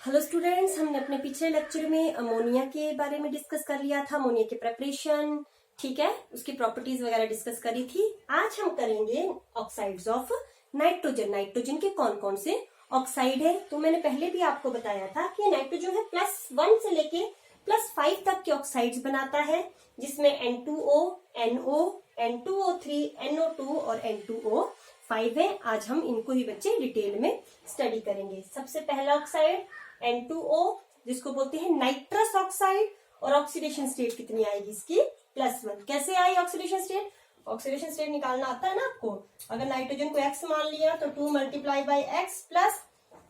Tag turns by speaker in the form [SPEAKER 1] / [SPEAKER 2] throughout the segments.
[SPEAKER 1] Hello students, हमने अपने पिछले लेक्चर में अमोनिया के बारे में डिस्कस कर लिया था। अमोनिया की प्रेपरेशन, ठीक है, उसकी प्रॉपर्टीज वगैरह डिस्कस करी थी। आज हम करेंगे ऑक्साइड्स ऑफ नाइट्रोजन। नाइट्रोजन के कौन कौन से ऑक्साइड है? तो मैंने पहले भी आपको बताया था कि नाइट्रोजन है +1 से लेके +5 तक के ऑक्साइड्स बनाता है, जिसमें N2O, NO, N2O3, NO2 और N2O5 है। आज हम इनको ही बच्चे डिटेल में स्टडी करेंगे। सबसे पहला ऑक्साइड N2O, जिसको बोलते हैं नाइट्रस ऑक्साइड, और ऑक्सीडेशन स्टेट कितनी आएगी इसकी? +1। कैसे आई ऑक्सीडेशन स्टेट? ऑक्सीडेशन स्टेट निकालना आता है ना आपको। अगर नाइट्रोजन को X मान लिया तो 2 × X प्लस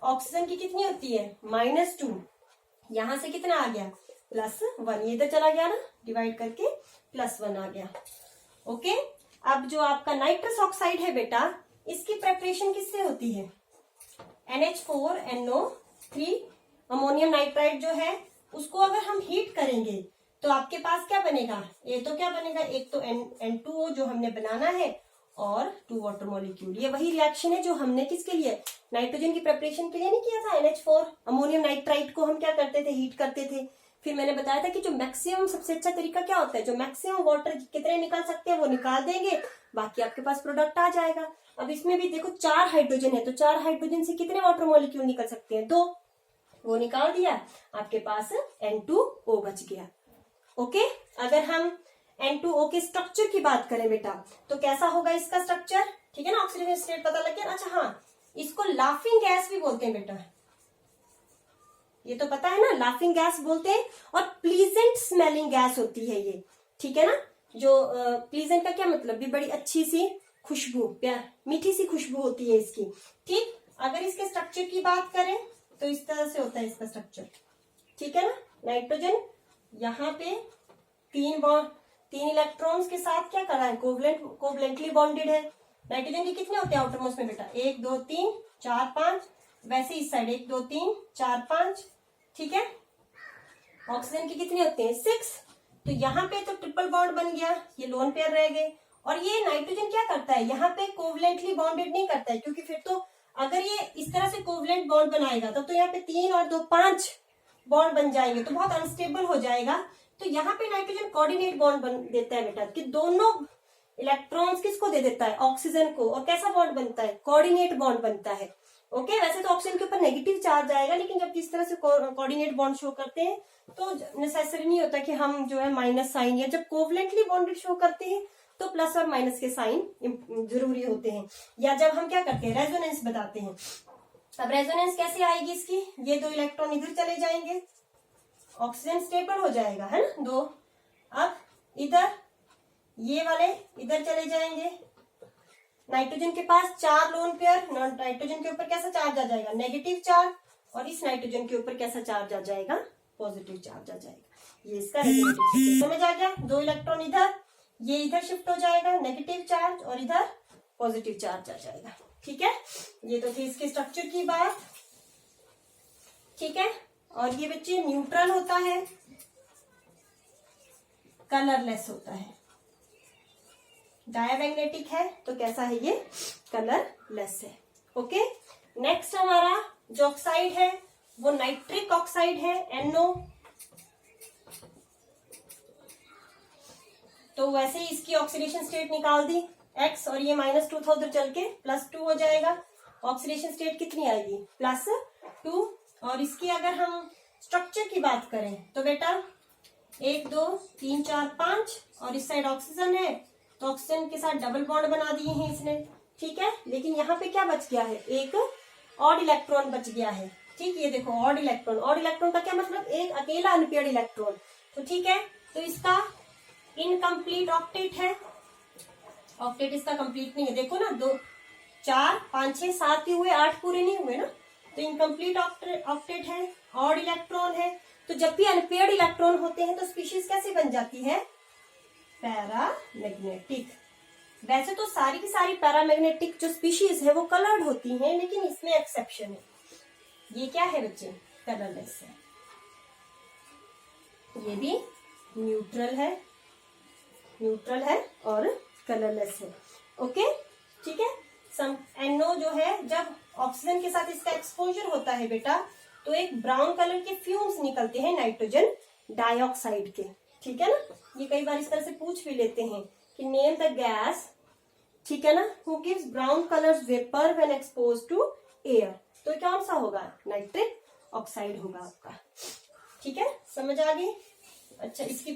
[SPEAKER 1] ऑक्सीजन की कितनी होती है? -2। यहां से कितना आ गया? +1। ये इधर चला गया ना, डिवाइड करके +1 आ गया। ओके, अब जो आपका नाइट्रस ऑक्साइड है बेटा, इसकी प्रेपरेशन किससे होती है? NH4NO3 अमोनियम नाइट्राइड जो है, उसको अगर हम हीट करेंगे तो आपके पास क्या बनेगा? ये तो क्या बनेगा, एक तो N2O जो हमने बनाना है और 2 वाटर मॉलिक्यूल। ये वही रिएक्शन है जो हमने किसके लिए, नाइट्रोजन की प्रिपरेशन के लिए नहीं किया था। NH4 अमोनियम नाइट्राइड को हम क्या करते थे? हीट करते थे। फिर मैंने बताया था कि जो मैक्सिमम सबसे अच्छा तरीका क्या होता है, जो मैक्सिमम वाटर कितने निकाल सकते हैं वो निकाल देंगे, बाकी आपके पास प्रोडक्ट आ जाएगा। अब इसमें भी देखो 4 हाइड्रोजन है, तो 4 हाइड्रोजन से कितने वाटर मॉलिक्यूल निकल सकते हैं? 2। वो निकाल दिया, आपके पास N2O बच गया। ओके, अगर हम N2O के स्ट्रक्चर की बात करें बेटा, तो कैसा होगा इसका स्ट्रक्चर? ठीक है ना, ऑक्सीडेशन स्टेट पता लग गया। अच्छा हाँ, इसको लाफिंग गैस भी बोलते हैं बेटा, ये तो पता है ना, लाफिंग गैस बोलते हैं। और प्लीजेंट स्मेलिंग गैस होती है ये, ठीक है ना। जो प्लीजेंट का क्या मतलब, भी बड़ी अच्छी सी खुशबू, प्यार मीठी सी खुशबू होती है इसकी। ठीक, अगर इसके स्ट्रक्चर की बात करें तो इस तरह से होता है इसका स्ट्रक्चर, ठीक है ना। नाइट्रोजन यहाँ पे 3 इलेक्ट्रॉन्स के साथ क्या करा है? कोवलेंटली बॉन्डेड है। नाइट्रोजन के कितने होते हैं आउटर मोस्ट में बेटा? 1 2 3 4 5। वैसे इस साइड 1 2 3 4 5, ठीक है। ऑक्सीजन की कितने होते हैं? 6। तो यहाँ पे तो ट्रिपल बॉन्ड बन गया, ये लोन पेयर रह गए। और ये नाइट्रोजन क्या करता है, यहाँ पे कोवलेंटली बॉन्डेड नहीं करता है, क्योंकि फिर तो अगर ये इस तरह से कोवलेंट बॉन्ड बनाएगा तब तो यहाँ पे 3 और 2 5 बॉन्ड बन जाएंगे, तो बहुत अनस्टेबल हो जाएगा। तो यहाँ पे नाइट्रोजन कोऑर्डिनेट बॉन्ड बन देता है बेटा, कि दोनों इलेक्ट्रॉन्स किसको दे देता है? ऑक्सीजन को। और कैसा बॉन्ड बनता है? कोऑर्डिनेट बॉन्ड बनता है। ओके, वैसे तो ऑक्सीजन के ऊपर नेगेटिव चार्ज आएगा, लेकिन जब इस तरह से कोऑर्डिनेट बॉन्ड शो करते हैं तो नेसेसरी नहीं होता कि हम जो है माइनस साइन, या जब कोवलेंटली बॉन्डेड शो करते हैं तो प्लस और माइनस के साइन जरूरी होते हैं। या जब हम क्या करते हैं, रेजोनेंस बताते हैं। अब रेजोनेंस कैसे आएगी इसकी? ये 2 इलेक्ट्रॉन इधर चले जाएंगे, ऑक्सीजन स्टेबल हो जाएगा, है ना, 2। अब इधर ये वाले इधर चले जाएंगे। नाइट्रोजन के पास 4 लोन पेयर, नाइट्रोजन के ऊपर कैसा चार्ज आ जाएगा? Negative charge. और इस नाइट्रोजन के ऊपर कैसा चार्ज आ जाएगा? पॉजिटिव चार्ज आ जाएगा। ये इसका रेजोनेंस समझ आ गया। 2 इलेक्ट्रॉन इधर, ये इधर शिफ्ट हो जाएगा, नेगेटिव चार्ज, और इधर पॉजिटिव चार्ज आ जाएगा, ठीक है। ये तो थी इसके स्ट्रक्चर की बात, ठीक है। और ये बच्चे न्यूट्रल होता है, कलरलेस होता है। डायमैग्नेटिक है तो कैसा है ये? कलरलेस है। ओके, नेक्स्ट हमारा जो ऑक्साइड है वो नाइट्रिक ऑक्साइड है, NO। तो वैसे ही इसकी ऑक्सीडेशन स्टेट निकाल दी, X, और ये -2 था उधर चल के +2 हो जाएगा। ऑक्सीडेशन स्टेट कितनी आएगी? +2। और इसकी अगर हम स्ट्रक्चर की बात करें तो बेटा 1 2 3 4 5, और इस साइड ऑक्सीजन है तो ऑक्सीजन के साथ डबल बॉन्ड बना दिए हैं इसने, ठीक है। लेकिन यहाँ पे क्या बच गया है? एक ऑड इलेक्ट्रॉन बच गया है, ठीक। ये देखो ऑड इलेक्ट्रॉन। ऑड इलेक्ट्रॉन का क्या मतलब? एक अकेला अनपेयर्ड इलेक्ट्रॉन, तो ठीक है। तो इसका इनकम्प्लीट ऑक्टेट है। ऑक्टेट इसका कंप्लीट नहीं है, देखो ना, 2 4 5 6 7 ही हुए, 8 पूरे नहीं हुए ना, तो इनकम्प्लीट ऑक्टेट है, ऑड इलेक्ट्रॉन है। तो जब भी अनपेयर्ड इलेक्ट्रॉन होते हैं तो स्पीशीज कैसे बन जाती है? पैरामैग्नेटिक। वैसे तो सारी की सारी पैरामैग्नेटिक जो स्पीशीज है वो कलर्ड होती हैं, लेकिन इसमें एक्सेप्शन है। ये क्या है बच्चे? कलरलेस है। ये भी न्यूट्रल है और कलरलेस है। ओके, ठीक है। NO जो है, जब ऑक्सीजन के साथ इसका एक्सपोजर होता है बेटा, तो एक ब्राउन कलर के फ्यूम्स निकलते हैं नाइट्रोजन डाइऑक्साइड के, ठीक है ना। ये कई बार इस तरह से पूछ भी लेते हैं कि नेम द गैस, ठीक है ना, who gives brown colours vapour when expose to air. तो कौन सा होगा, नाइट्रिक ऑक्साइड होगा आपका, ठीक है, समझ आ गई। अच्छा, इसकी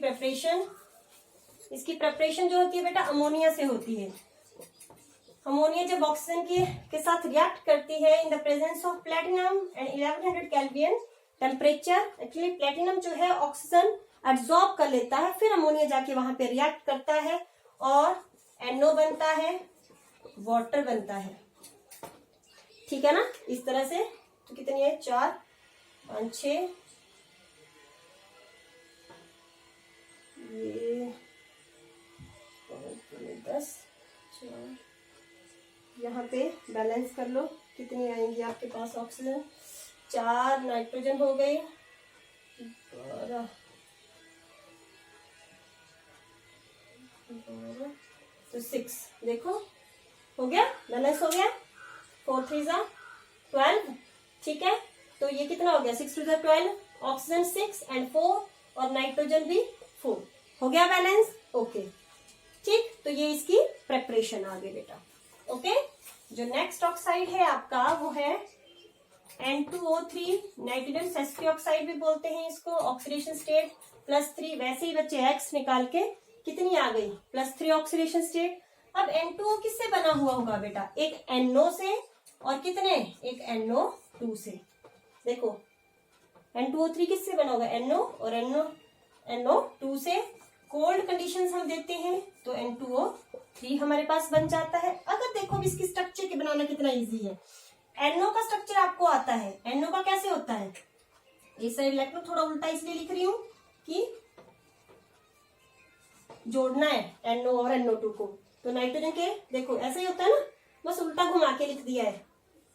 [SPEAKER 1] प्रेपरेशन जो होती है बेटा अमोनिया से होती है। अमोनिया जब ऑक्सीजन के साथ रिएक्ट करती है in the presence of platinum and 1100 kelvin temperature, actually platinum जो है ऑक्सीजन एब्जॉर्ब कर लेता है, फिर अमोनिया जाके वहां पे रिएक्ट करता है और NO बनता है, वाटर बनता है, ठीक है ना, इस तरह से। तो कितनी है, 4, 5, 6, ये 10, 4, यहाँ पे बैलेंस कर लो कितनी आएंगी आपके पास ऑक्सीजन, 4 नाइट्रोजन हो गई, 12, तो 6, देखो हो गया, बैलेंस हो गया, 4 3 12, ठीक है। तो ये कितना हो गया, 6 2 12, ऑक्सीजन 6 एंड 4 और नाइट्रोजन भी 4, हो गया बैलेंस, ओके, ठीक। तो ये इसकी प्रेपरेशन आ गई बेटा, ओके। जो नेक्स्ट ऑक्साइड है आपका वो है N2O3, नाइट्रोजन सेस्फी ऑक्साइड भी बोलते हैं इसको, ऑक्सीडेशन स्टेट +3, वैसे ही बच्चे X निकाल के कितनी आ गई, +3 ऑक्सीडेशन स्टेट। अब N2O किससे बना हुआ होगा बेटा, एक NO से और कितने, एक NO2 से। देखो N2O3 किससे बना होगा, NO और NO2 से। कोल्ड कंडीशंस हम देते हैं तो N2O3 हमारे पास बन जाता है। अगर देखो इसकी स्ट्रक्चर के बनाना कितना इजी है, NO का स्ट्रक्चर आपको आता है, NO का कैसे होता है, इस साइड इलेक्ट्रॉन थोड़ा उल्टा इसलिए लिख रही हूं कि जोड़ना है NO और NO2 को। तो नाइट्रोजन के देखो ऐसे ही होता है ना, बस उल्टा घुमा के लिख दिया है,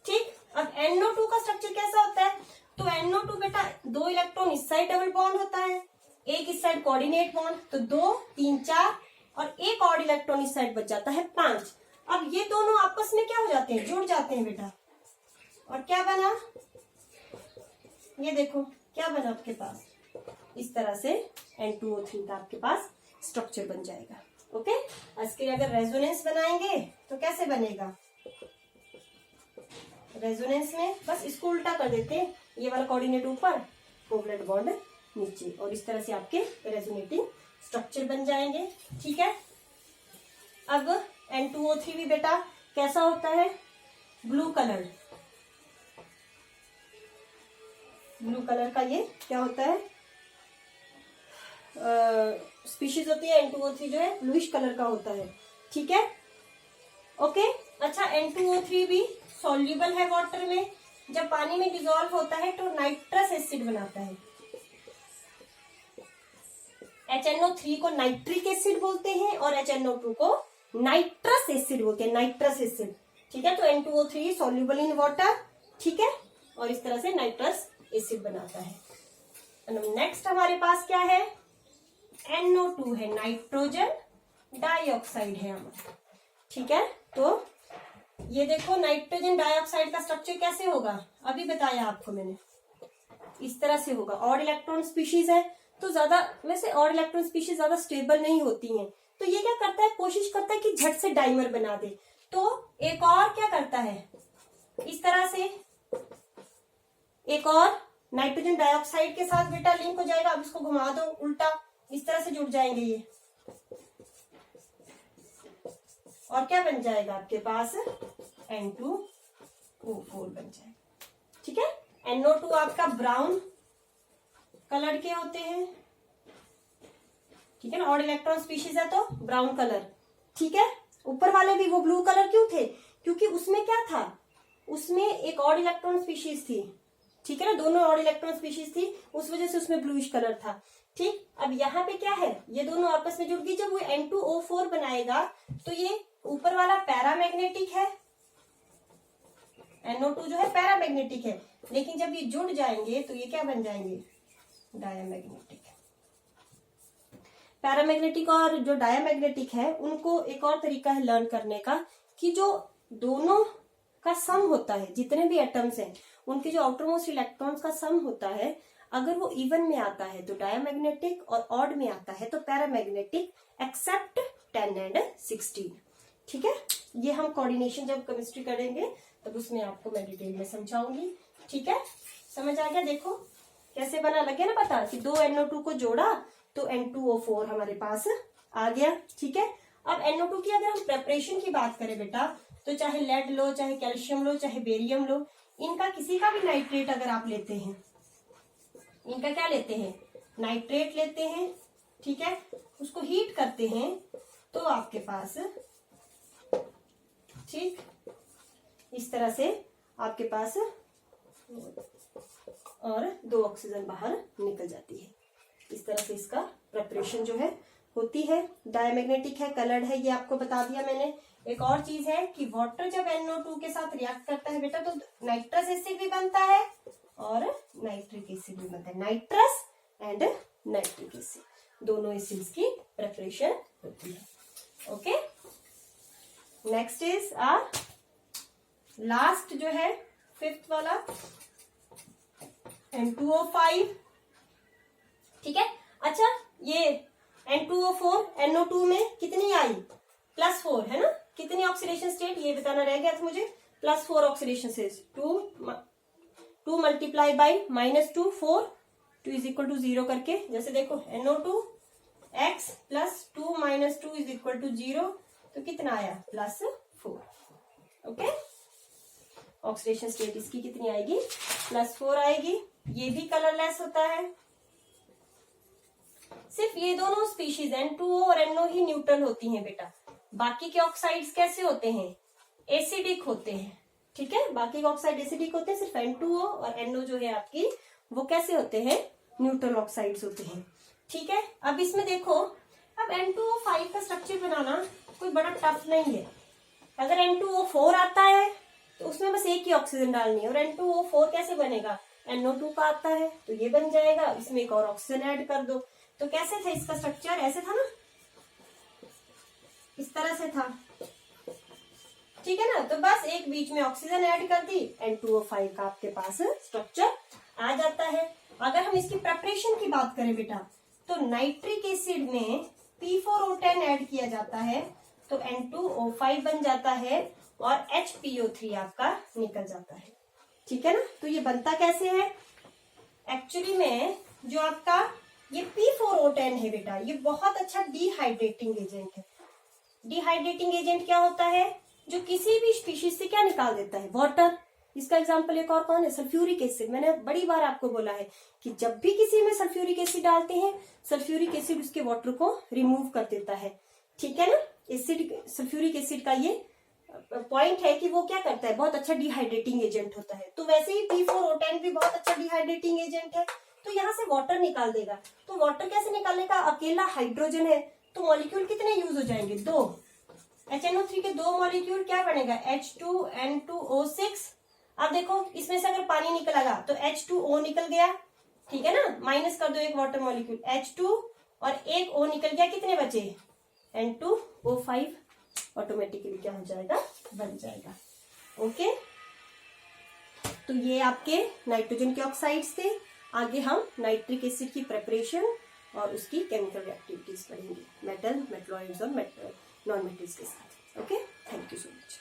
[SPEAKER 1] ठीक। अब NO2 का स्ट्रक्चर कैसा होता है, तो NO2 बेटा 2 इलेक्ट्रॉन इस साइड डबल बॉन्ड होता है, एक इस साइड कोऑर्डिनेट बॉन्ड, तो 2 3 4 और एक और इलेक्ट्रॉन इस साइड बच जाता है 5। अब ये दोनों आपस में क्या हो जाते हैं, जुड़ जाते हैं बेटा, और क्या बना, ये देखो क्या बना आपके पास, इस तरह से N2O3 का आपके पास स्ट्रक्चर बन जाएगा, ओके। इसके अगर रेजोनेंस बनाएंगे तो कैसे बनेगा, रेजोनेंस में बस इसको उल्टा कर देते हैं, ये वाला कोऑर्डिनेट ऊपर, कोवलेंट बॉन्ड नीचे, और इस तरह से आपके रेजोनेटिंग स्ट्रक्चर बन जाएंगे, ठीक है। अब N2O3 भी बेटा कैसा होता है, ब्लू कलर का ये क्या होता है, स्पीशीज होती है N2O3 जो है ब्लूइश कलर का होता है, ठीक है, ओके। अच्छा, N2O3 भी सॉल्युबल है वाटर में, जब पानी में डिसॉल्व होता है तो नाइट्रस एसिड बनाता है। HNO3 को नाइट्रिक एसिड बोलते हैं और HNO2 को नाइट्रस एसिड बोलते हैं, नाइट्रस एसिड, ठीक है। तो N2O3 सॉल्युबल इन वाटर, ठीक है, और इस तरह से नाइट्रस एसिड बनाता है। नेक्स्ट हमारे पास क्या है, NO2 है, नाइट्रोजन डाइऑक्साइड है हमारा, ठीक है। तो ये देखो नाइट्रोजन डाइऑक्साइड का स्ट्रक्चर कैसे होगा, अभी बताया आपको मैंने, इस तरह से होगा। ऑड इलेक्ट्रॉन स्पीशीज है तो ज्यादा, वैसे ऑड इलेक्ट्रॉन स्पीशीज ज्यादा स्टेबल नहीं होती हैं, तो ये क्या करता है, कोशिश करता है कि झट से डाइमर बना दे। तो एक और क्या करता है, इस तरह से एक और नाइट्रोजन डाइऑक्साइड के साथ बेटा लिंक हो जाएगा। अब इसको घुमा दो उल्टा, इस तरह से जुड़ जाएंगे ये, और क्या बन जाएगा आपके पास, N2O4 बन जाएगा, ठीक है। NO2 आपका ब्राउन कलर के होते हैं, ठीक है ना, ऑड इलेक्ट्रॉन स्पीशीज है तो ब्राउन कलर, ठीक है। ऊपर वाले भी वो ब्लू कलर क्यों थे, क्योंकि उसमें क्या था, उसमें एक ऑड इलेक्ट्रॉन स्पीशीज थी, ठीक है ना, दोनों ऑड इलेक्ट्रॉन स्पीशीज थी, उस वजह से उसमें ब्लूइश कलर था, ठीक। अब यहाँ पे क्या है, ये दोनों आपस में जुड़ गई, जब वो N2O4 बनाएगा तो ये ऊपर वाला पैरामैग्नेटिक है, NO2 जो है पैरामैग्नेटिक है, लेकिन जब ये जुड़ जाएंगे तो ये क्या बन जाएंगे, डायामैग्नेटिक। पैरामैग्नेटिक और जो डायामैग्नेटिक है उनको एक और तरीका है लर्न करने का, कि जो दोनों का सम होता है, जितने भी एटम्स हैं उनके जो आउटरमोस्ट इलेक्ट्रॉन्स का सम होता है, अगर वो इवन में आता है तो डायमैग्नेटिक और ऑड में आता है तो पैरामैग्नेटिक, एक्सेप्ट 10 एंड 16। ठीक है, ये हम कोऑर्डिनेशन जब केमिस्ट्री करेंगे तब उसमें आपको मैं डिटेल में समझाऊंगी। ठीक है, समझ आ गया? देखो कैसे बना, लगे ना पता कि 2 NO2 को जोड़ा तो N2O4 हमारे पास आ गया। ठीक है, अब NO2 की अगर हम प्रेपरेशन की बात करें बेटा, तो चाहे लेड लो, चाहे कैल्शियम लो, चाहे बेरियम लो, इनका किसी का भी नाइट्रेट अगर आप लेते हैं, इनका क्या लेते हैं, नाइट्रेट लेते हैं। ठीक है, उसको हीट करते हैं तो आपके पास ठीक इस तरह से आपके पास और 2 ऑक्सीजन बाहर निकल जाती है। इस तरह से इसका प्रेपरेशन जो है होती है। डायमैग्नेटिक है, कलर्ड है, ये आपको बता दिया मैंने। एक और चीज है कि वाटर जब NO2 के साथ रिएक्ट करता है बेटा तो नाइट्रस एसिड भी बनता है और नाइट्रिक एसिड भी बनता है। नाइट्रस एंड नाइट्रिक एसिड दोनों एसिड्स की प्रेपरेशन होती है। ओके, नेक्स्ट इज लास्ट जो है 5th वाला N2O5। ठीक है, अच्छा ये N2O4 NO2 में कितनी आई, +4 है ना, कितनी ऑक्सीडेशन स्टेट ये बताना रह गया था मुझे, +4 oxidation state. 2 multiply by -2 4 2 is equal to 0 करके, जैसे देखो NO2 X + 2 - 2 is equal to 0, तो कितना आया +4। ओके, ऑक्सीडेशन स्टेट इसकी कितनी आएगी, +4 आएगी। ये भी कलरलेस होता है, सिर्फ ये दोनों स्पीशीज N2O और NO ही न्यूट्रल होती हैं बेटा। बाकी के ऑक्साइड्स कैसे होते हैं, एसिडिक होते हैं। ठीक है, बाकी के ऑक्साइड एसिडिक होते हैं, सिर्फ N2O और NO जो है आपकी वो कैसे होते हैं, न्यूट्रल ऑक्साइड्स होते हैं। ठीक है, अब इसमें देखो, अब N2O5 का स्ट्रक्चर बनाना कोई बड़ा टफ नहीं है। अगर N2O4 आता है तो उसमें बस एक ही ऑक्सीजन डालनी है, और N2O4 कैसे बनेगा, NO2 का आता है तो ये बन जाएगा, इसमें एक और ऑक्सीजन ऐड कर दो। तो कैसे था इसका स्ट्रक्चर, ऐसे था ना, इस तरह से था। ठीक है ना, तो बस एक बीच में ऑक्सीजन ऐड कर दी, N2O5 का आपके पास स्ट्रक्चर आ जाता है। अगर हम इसकी प्रेपरेशन की बात करें बेटा, तो नाइट्रिक एसिड में P4O10 ऐड किया जाता है तो N2O5 बन जाता है और HPO3 आपका निकल जाता है। ठीक है ना, तो ये बनता कैसे है, एक्चुअली में जो आपका ये P4O10 है बेटा, ये बहुत अच्छा डिहाइड्रेटिंग एजेंट है। डिहाइड्रेटिंग एजेंट क्या होता है, जो किसी भी स्पीशीज से क्या निकाल देता है, वाटर। इसका एग्जांपल एक और कौन है, सल्फ्यूरिक एसिड। मैंने बड़ी बार आपको बोला है कि जब भी किसी में सल्फ्यूरिक एसिड डालते हैं, सल्फ्यूरिक एसिड उसके वाटर को रिमूव कर देता है। ठीक है ना, एसिड सल्फ्यूरिक एसिड का ये पॉइंट है कि वो क्या करता है, बहुत अच्छा डिहाइड्रेटिंग एजेंट होता है। तो वैसे ही P4O10 भी बहुत अच्छा डिहाइड्रेटिंग एजेंट है, तो यहाँ से वाटर निकाल देगा। तो वाटर कैसे निकालेगा, अकेला हाइड्रोजन है तो मॉलिक्यूल कितने यूज हो जाएंगे, 2। HNO3 के 2 मॉलिक्यूल क्या बनेगा, H2N2O6। अब देखो इसमें से अगर पानी निकलेगा तो H2O निकल गया, ठीक है ना, माइनस कर दो एक वाटर मॉलिक्यूल, H2 और एक O निकल गया, कितने बचे, N2O5 ऑटोमेटिकली क्या हो जाएगा, बन जाएगा। ओके, तो ये आपके नाइट्रोजन के ऑक्साइड्स थे। आगे हम नाइट्रिक एसिड की प्रेपरेशन और उसकी केमिकल एक्टिविटीज पढ़ेंगे, मेटल, मेटलॉइड्स और नॉन मेटल्स के साथ। Okay, thank you so much.